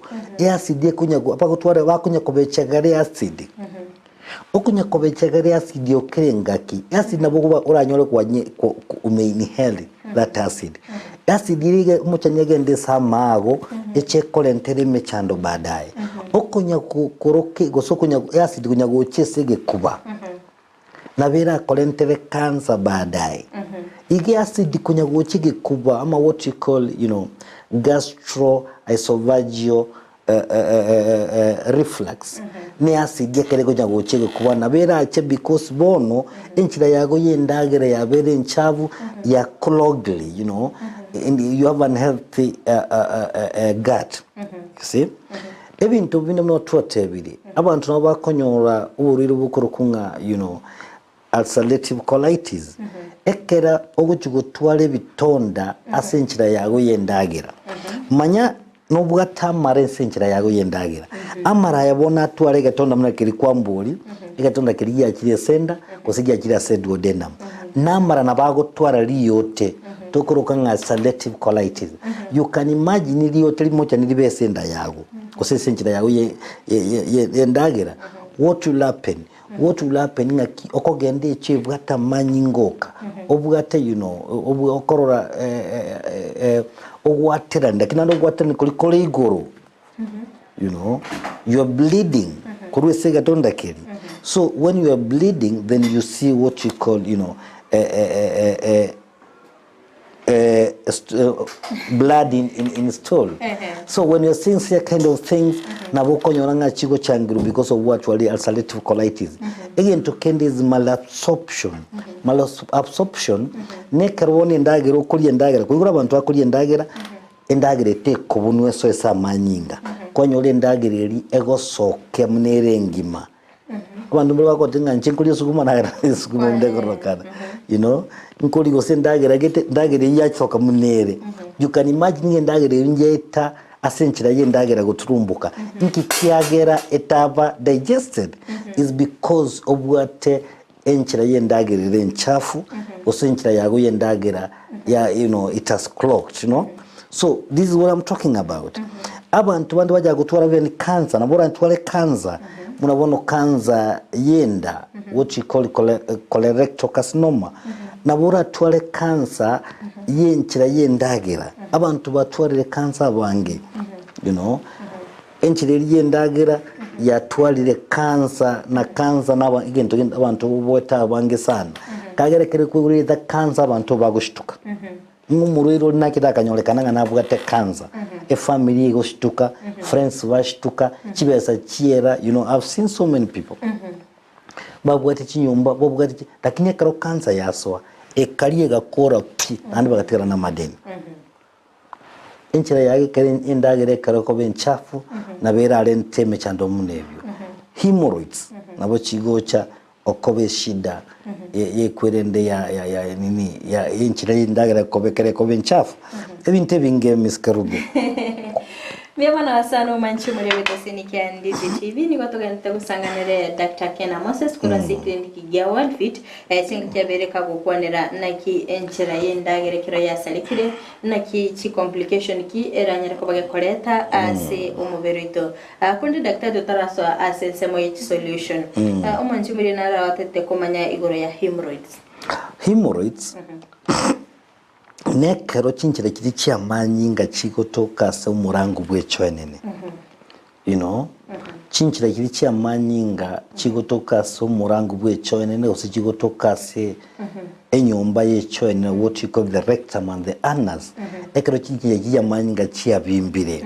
B: acid kunya apagotwara bakunya kubechagare acid okunya kubechagare acid okrengaki acid nabo kuba uranyore kwanye umeinhale that acid lige muchanyege ndesa mago eche kolentere mechando baadaye okunya koroke gosokunya acid kunya guchese ege kuba na vera kolentere cancer baadaye ige acid kunya guchige kuba ama what you call gastroesophageal reflux ni acid yakere kunya guchige kuba na vera ache because bono enchira yago yendagere ya bere nchavu ya clogged and you have unhealthy gut see ebintu bino no twatebiri abantu nabo bakonyora uburiro bukurukunga ulcerative colitis ekera ogukigotwale bitonda asenchira yago yendagira manya nobwatamare senchira yago yendagira amara yabona twale gatonda muna kiri kwambuli igatonda kiri yakire senda kosigi yakire duodenum namara nabago twara liyote tokoroka nga ulcerative colitis you can imagine liyote limocha nilibe senda yago kose senchira yago yendagira what will happen ngaki okogende chibwata manyingoka obwate obukorora ogwatera ndakinando ogwatera nikole igoro you are bleeding kurwese gatonda keri so when you are bleeding then you see what you call blood in stool. So when you're seeing such kind of things, naboko nyoranga chigo changiru because of what wali ulcerative colitis. Again, to kende is malabsorption. Malabsorption, ne karwoni ndagero kuli ndagera. Kugura bantu akuli ndagera, ndagere te kubunwe so esa manyinga. Kwa nyole ndagere ego soke mnerengima. Abantu bako tinga nchinkuli sukuma na sukuma ndegoro kana. Nkoli gose ndagere yachoka munere. You can imagine ndagere njeta asenchira yendagera guturumbuka. Inki kiagera etaba digested is because of what enchira yendagere renchafu osenchira yago yendagera it has clogged, So this is what I'm talking about. Abantu bandi bajya gutwara bene cancer nabora ntware cancer munabona cancer yenda what you call colorectal carcinoma nabora tware cancer yenchira yendagera abantu batware cancer bange enchira yendagera yatwalire cancer na cancer naba igento abantu bota bange sana kagerekere kuri the cancer abantu bagushtuka ngumuriro nakita kanyolekana navuga te cancer a family goshtuka friends bashtuka chibesa chiera I've seen so many people babwate chinyumba babwate lakini karo cancer yaswa ekaliye gakora pi andi bagatera na madeni enchira yake kare indagere karo ko benchafu na bera renteme chando munebyo hemorrhoids nabo chigocha okobe shida ye kwerende ya enchira indagere kobekere ko benchafu ebinte binge miskarubu
C: Mwana wasano manchi mulebeteseni kia Ndizi TV ni kutoka nitakusanganire Dr. Kena Moses kurasi kliniki ya Worldfit singa kia bereka kukwanira naki enchira yendagere kiro ya salikire naki chi complication ki eranyere kubage koleta ase umuberito kundi Dr. Dotaraswa ase semo yichi solution umanchi mulinara watete kumanya igoro ya hemorrhoids nekero chinchira kiri chia manyinga chiko toka se umurangu bwechwenene chinchira kiri chia manyinga chiko toka se umurangu bwechwenene ose chiko toka se enyomba yechwenene what you call the rectum and the anus ekero chinchira kiri manyinga chia bimbire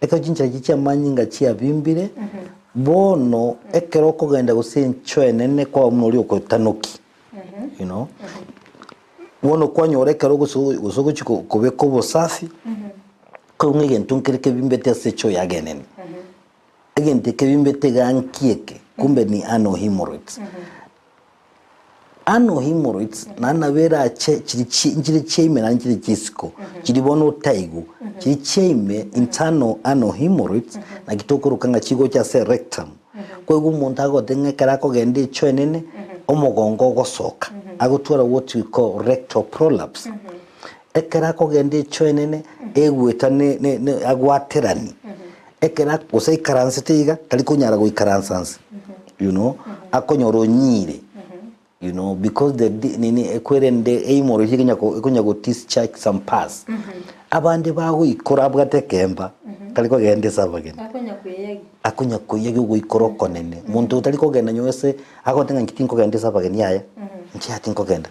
C: ekero chinchira kiri chia manyinga chia bimbire bono ekero kogenda gose chwenene kwa muri okotanoki wono kwanyore gusogo chiko kubeko bosafi ko ngege ntunkirike bimbete secho yagenen agente ke bimbete gankieke kumbe ni hemorrhoids hemorrhoids nana vera chiri cheime na chiri chisiko chiri bono taigu chiri cheime internal hemorrhoids na kitokoro kanga chigo cha se rectum kwa umuntu ago tenge karako gende chwenene
B: omugongo gosoka agutwara what we call rectal prolapse ekera kogende chwenene egweta ne agwaterani ekera gusei karansetiga tali kunyara go ikaransansi you know akonyoro nyire you know because the nini ekwerende eimoro higinya ko discharge some pass abandi bago ikora bwatekemba tali kogende sabagene akunya kuyegi go ikoro konene muntu tali kogenda nyose akotenga nkitinko gende sabagene yaya nchi atinko genda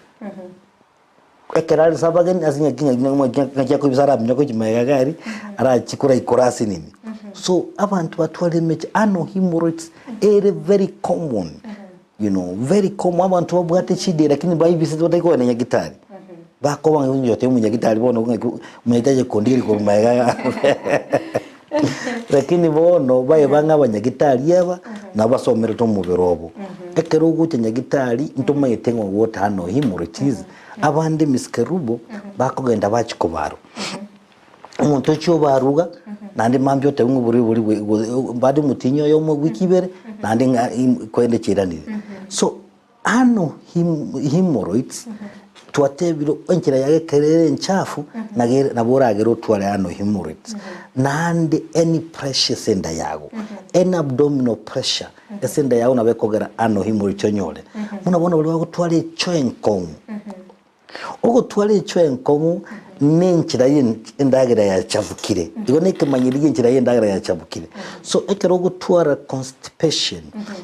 B: ekerali sabagene asinya kinga kubisara mnyako kimegagari ara chikura ikorasi nini so abantu batwale mechi hemorrhoids are very common you know very common abantu babwate chide lakini bayibise batako na nyagitari bako wangu yote mu nyagitari bono mwitaje kondiri ko mayaga lakini bono baye banga abanyagitari yaba nabasomera to mu birobo ekero gute nyagitari ntuma yetengwa wota hemorrhoids abandi miskerubo bakogenda bachikobaro umuntu cyo baruga nandi mambyo te buri badi mutinyo yo mu wikibere nandi kwende chiranire so hemorrhoids twatebiro enkira yage kerere nchafu naboragero twale hemorrhoids nandi any pressure senda yago any abdominal pressure esenda yago nabekogera hemorrhoids nyole munabona bali bagutwale chwenkongu ogo twale chwenkongu nenchira yendagira ya chavukire igone kemanyiri yenchira yendagira ya chavukire so ekero gutwara constipation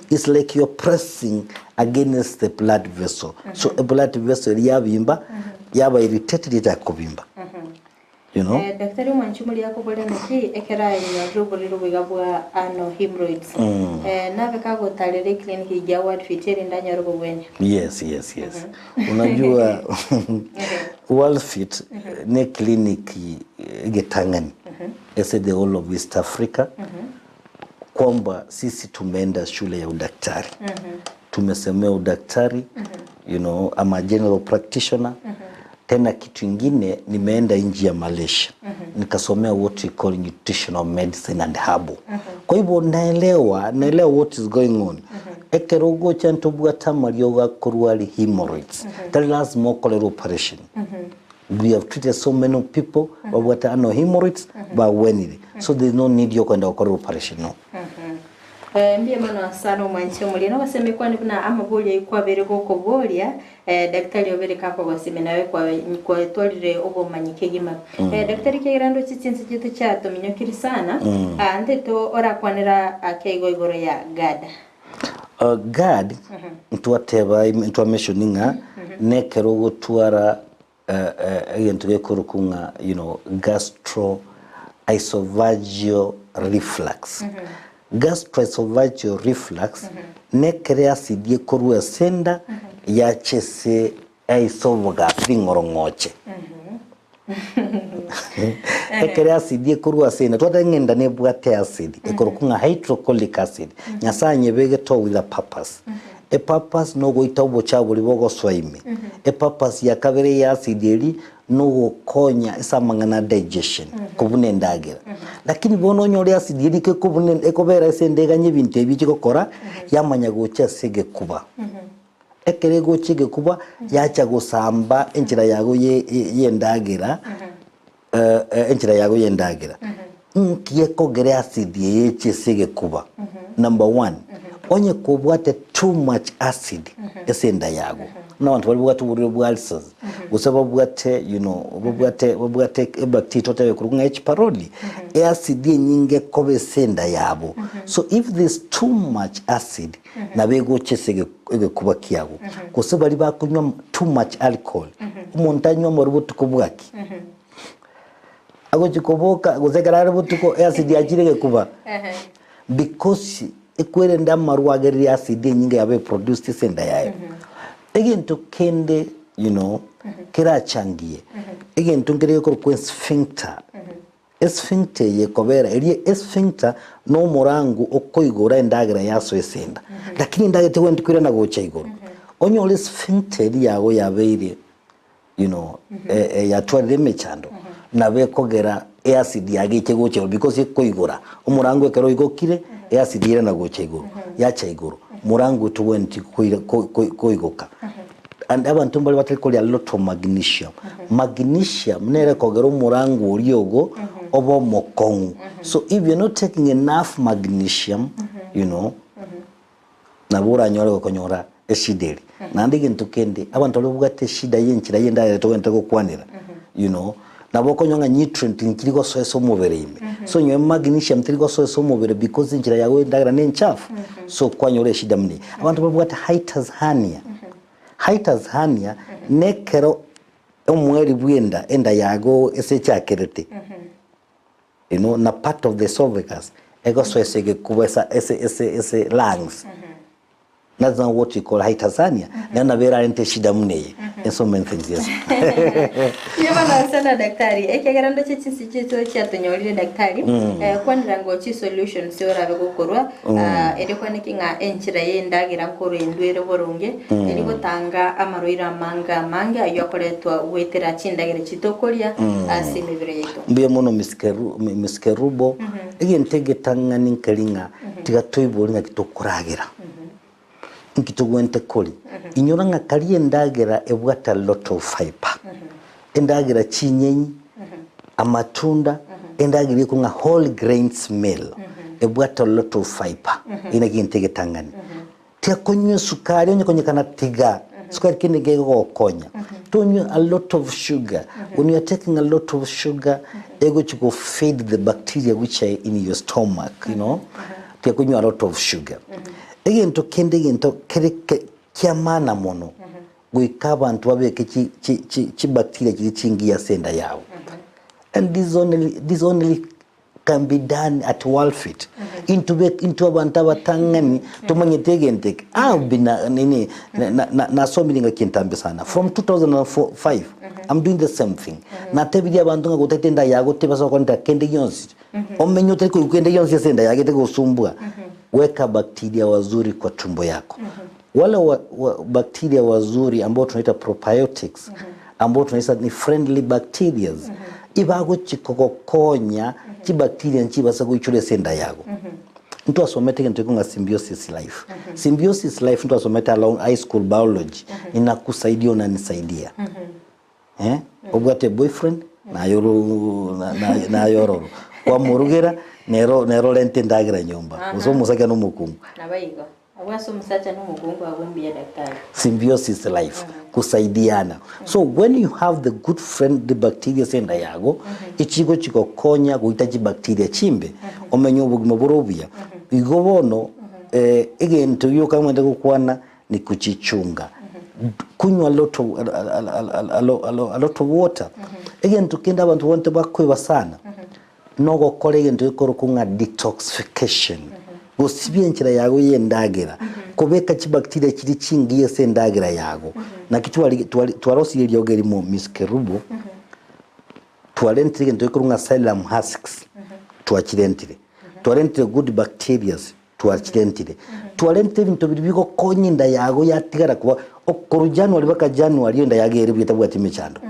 B: is like you're pressing against the blood vessel so a blood vessel yabimba yaba irritated ya kubimba you know
C: daktari mwanchumuli yako bole neki ekera ya bolero bigabwa hemorrhoids na bekago talere clinic ya Worldfit ndanya robo bwenya
B: yes unajua Worldfit ne clinic getangani ese the whole of East Africa kwamba sisi tumeenda shule ya udaktari tumesomea udaktari you know I'm a general practitioner tena kitu kingine nimeenda nje ya Malaysia nikasomea what we call nutritional medicine and herbal kwa hivyo naelewa what is going on ekerogo chanto bwata marioga kurwali hemorrhoids that last more choleral operation we have treated so many people but hemorrhoids but when so there's no need yo kwenda choleral operation no
C: mbia mana sano manche muri na baseme kwani kuna amabolia ikwa bere goko bolia daktari obere kako baseme nawe kwa tolire obo manyike gima daktari kigirando chitsinzi kitu cha to minyokiri sana ante to ora kwanira akeigo igoro ya gada
B: gad ntwateba informationinga nekero gutwara yentuge kurukunga you know gastroesophageal reflux gastroesophageal reflux nekere acidie korua senda ya chese aisovoga fingorongoche ekere acidie korua senda twatengenda ne bwate acid ekorokunga hydrochloric acid nyasanye bege to with a purpose a purpose no goita obocha buli bogo swaime a purpose ya kabere ya acid eri no konya isamangana digestion kubune ndagira lakini bono nyori acid eri ke kubune ekobera esendega nyebintu ebiki gokora yamanya gocha sege kuba ekere gochige kuba yacha gusamba enchira yago yendagira enchira yago yendagira nkiye kogere acid yeche sege kuba number 1 onye kubwate too much acid esenda yago na wantu bali bwatu buri bwalsas usaba bwate you know bwate bacteria totawe kurunga H pylori acid nyinge kobe senda yabo so if there's too much acid na bego chesege kuba kiyago kusaba bali bakunywa too much alcohol umuntu anywa mu rubuto kubwaki ago chikoboka gozegara rubuto acid yagirege kuba because ekwere ndamarwageri acid nyinge yabe produced senda yayo again to kende you know kira changie again tungere ko sphincter sphincter ye kobera eri sphincter no morangu okoigora endagira yaso esenda lakini ndagete wendi kwira na gocha igoro onyo le sphincter yago yabeire you know ya twale mechando na bekogera acid yage gocha because ikoigora umurangu ekero igokire acid ire na gocha igoro yacha igoro murangu tuwenti koigoka and abantu mbali batali a lot of magnesium magnesium nere kogero murangu oriogo obo mokongu so if you're not taking enough magnesium you know nabura nyore konyora eshideri nandi gintu kende abantu bugate shida yenchira yenda to wente kokwanira you know nabo konyonga nutrient nkiriko so mubere so nywe magnesium tiriko so mubere because injira yawe ndagara nenchafu so kwanyore shida mni abantu bugate hiatus hernia nekero omweri bwenda enda yago esechakerete you know na part of the esophagus ego so esege kubesa ese lungs that's not what you call hiatus hernia na vera ente shida mneye and so many things yes
C: Yeba na sana daktari ekegarando chitsi chito chatonyorire daktari kwanrango chi solution sora begokorwa ede kwanikinga enchira yendagira nkoro endwere boronge edi gotanga amaroira manga yokoretwa wetera chindagira chitokoria asimebere yeto
B: mbiye mono miskerubo egentege tangani nkalinga tigatoibolinga kitokuragira nkitugwente koli inyoranga kali endagera ebwata lot of fiber endagera chinyenyi amatunda endagera kunga whole grains meal ebwata lot of fiber ina gintege tangani tia konyo sukari onye konye kana tiga sukari kine gego konya tonyo a lot of sugar when you are taking a lot of sugar ego to feed the bacteria which are in your stomach you know tia konyo a lot of sugar egento kende gento kiamana mono guikaba antu babeke chi bacteria kiri chingia senda yao and this only can be at Worldfit into abantu batangani tumanye tegente bina nini na so milinga kintambe sana from 2005 I'm doing the same thing na tebidi abantu ngotenda yago tebasa kwanta kende yonsi omenyo teko kende yonsi senda yage teko sumbua weka bakteria wazuri kwa tumbo yako wala bakteria wazuri ambao tunaita probiotics ambao tunaita ni friendly bacteria ibago chikokokonya chi bacteria nchibasa kuichule senda yago mtu asomete kintu kunga symbiosis life symbiosis life mtu asomete along high school biology inakusaidia na nisaidia obwate boyfriend na yororo kwa murugera nero lente ndagira nyumba uso musaka no mukungu
C: nabayigo awaso musacha no mukungu abumbiye daktari
B: symbiosis life kusaidiana so when you have the good friend the bacteria senda yago ichigo chikokonya guitaji bacteria chimbe omenyo bugimo borobia igobono egento yo kamwende kukwana ni kuchichunga kunywa a lot of water egento kenda abantu bonte bakwe sana nogo kolege ndikoro kunga detoxification gosibye nchira yago yendagira kobeka chi bacteria kiri chingiye sendagira yago na kitu twarosi yogeri mo miskerubo twalentire ndikoro nga psyllium husks twachirentire twalentire good bacteria twachirentire twalentire bintu bibiko konyinda yago yatigara kuba okoro January baka January yenda yagere bitabwa timechando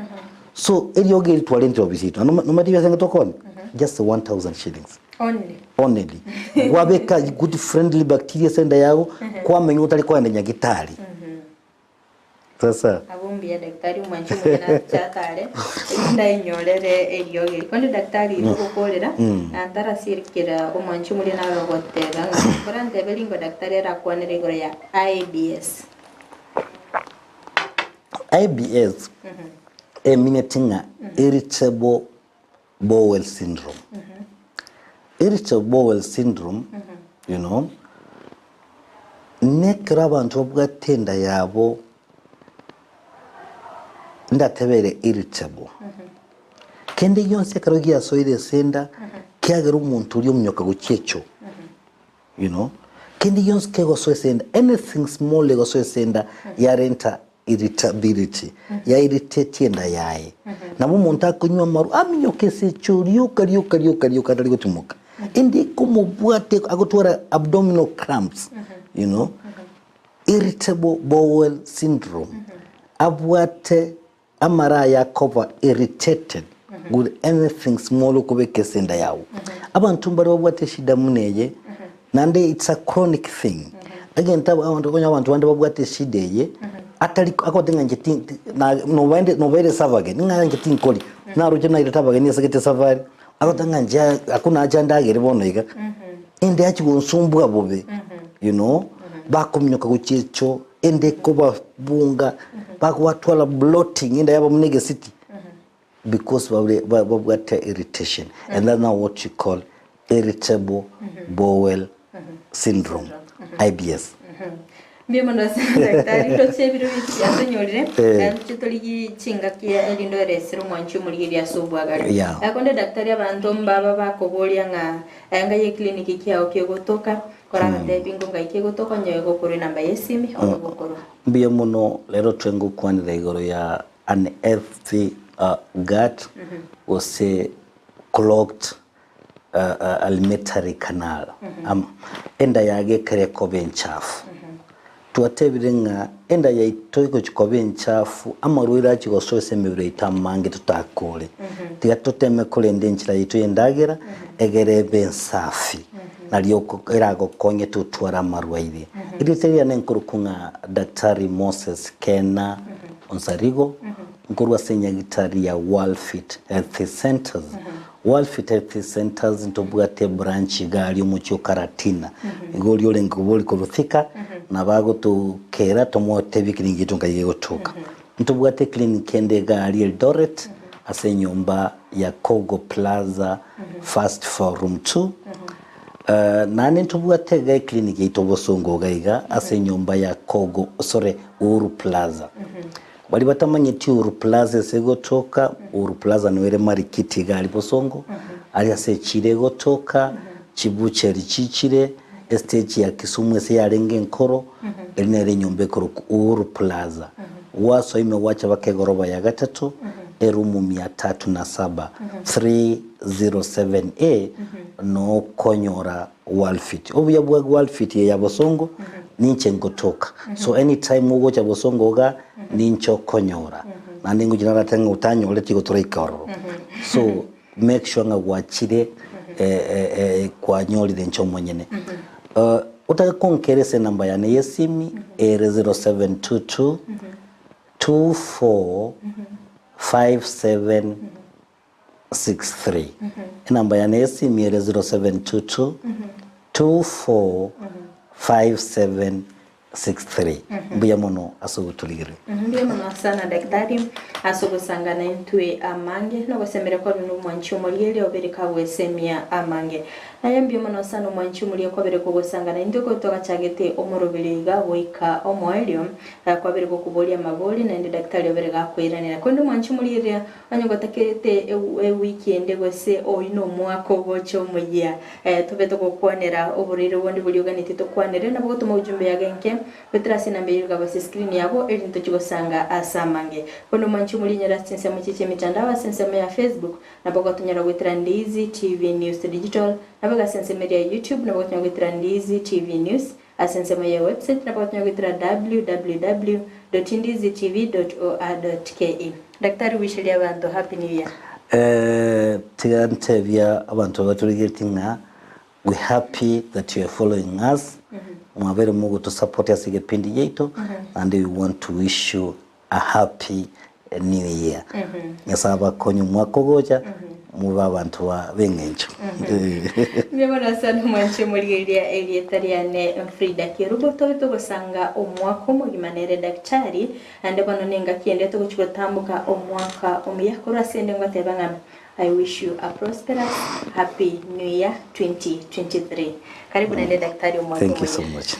B: so yogeri twalentire obisito no matiya senga tokoni just 1000 shillings only wabeka good friendly bacteria senda yao kwa menyo utali kwa nyagitari sasa
C: abumbi ya daktari mwanchu mwana chatare inda inyorere elioge kondi daktari ukokolera antara sirkira omwanchu muri na rogotera kurande belingo daktari era kwanere gore ya IBS eminetinga irritable bowel syndrome irritable bowel syndrome you know nekraba ntobwa tenda yabo ndatebere irritable kende yonse karogia soire senda kyagera umuntu uri umnyoka gucyecho you know kende yonse kego soire senda anything small lego soire senda yarenta irritability ya irritate yenda yae na umuntu akunywa maru amnyokese churiyo kariyo katali gutumuka indi kumubwate agotwara abdominal cramps you know irritable bowel syndrome abwate amara ya cover irritated with anything small kubeke senda yawo abantu mbari babwate shida muneye nande it's a chronic thing
B: again taba abantu bande babwate shideye atali akotenga njeti na no vende savage ninga njeti nkoli na roje na ile tabage ni sekete safari akotanga nja akuna ajanda gere bono iga ende achi gonsumbwa bobe you know bakomnyoka kuchicho ende koba bunga bakwatwala bloating ende yaba munege city because babwate irritation and that's now what you call irritable bowel syndrome IBS.
C: Mbiomo ndo daktari to chebiro biti atonyorire chitoligi chinga kia elindo resero mwanchu muri ya sobwagari akonde daktari abantu mbaba bakobolia nga ye clinic kia okyegotoka kora ndebingo ngaike gotoka nyoyego kuri namba yesimi ogokoro mbiomo no lero twengo kwanira igoro ya unhealthy gut was clogged alimentary canal enda yage kare kobe nchafu tuatebirenga enda ya itoiko chikobe nchafu amaruira chiko sose mebire itamange tutakole tiga toteme kole ndenchira yitu yendagera egere bensafi naliyo erago konye tutwara marwaire iriteria nenkurukunga daktari Moses Kena Onsarigo nkurwa senya gitari ya Worldfit Health Centers Worldfit Health Centers ntobwate branch gali mucho karatina igoli ole ngoboli koluthika nabago to kera tomote bikiringi tunga yegotoka ntobwate clinic ende gali Eldoret ase nyumba ya Kogo Plaza First Floor Room 2 nane ntobwate gai clinic itobosongo gaiga ase nyumba ya Kogo Uru Plaza bali batamanye ti Uru Plaza segotoka Uru Plaza nwere marikiti gali bosongo ali ase chire gotoka chibucheri chichire estage ya Kisumu se yarenge nkoro elinere nyombe koro Uru Plaza waso imewacha bakegoroba ya gatatu erumu 307 307A no konyora Worldfit obuya bwa Worldfit ya bosongo ninche ngotoka so anytime ugo cha bosongo ga nincho konyora na ningo jinara tenga utanyo leti go toreikaro so make sure nga wachire kwa nyoli dencho mwenyene utaka konkerese namba ya yesimi 0722 24 5763 namba ya yesimi 0722 24 5763 mbuya mono asubutulire mbuya mono sana daktari asubusangana intwe amange no gosemera ko bino mwanchu muri obereka wesemia amange naye mbuya mono sana mwanchu muri ko bereko gosangana indoko toka chagete omorobiriga boika omoelio ko bereko kubolia maboli na ndi daktari obereka kwiranira ko ndo mwanchu muri ria anyogo takete weekend gose oino mwako gocho muya tubeto kuonera oburire wondi buli oganite to kwanere nabo gutuma ujumbe yagenke betrasi na mbeyuga bose screen yabo elinto kigosanga asamange kono manchu muri nyara sense mu chiche mitandao sense ya Facebook nabo gatunyara gwitira Ndizi TV News Digital nabo ga sense media YouTube nabo gatunyara gwitira Ndizi TV News asense ya website nabo gatunyara gwitira www.ndizitv.or.ke daktari wishilia abantu happy new year tigantevya abantu baturigetinga we happy that you are following us mwabere mugo to support us igepindi yeto and we want to wish you a happy new year yasaba konyu mwako goja muba abantu wa bengencho mbona sana mwanche muligeria elietariane Frida Kirubo to gosanga omwako mu gimanere daktari ande bano nenga kiende to kutambuka omwaka omuyakora sende ngwatebanga I wish you a prosperous happy new year 2023 karibu na daktari omwako. Thank you so much.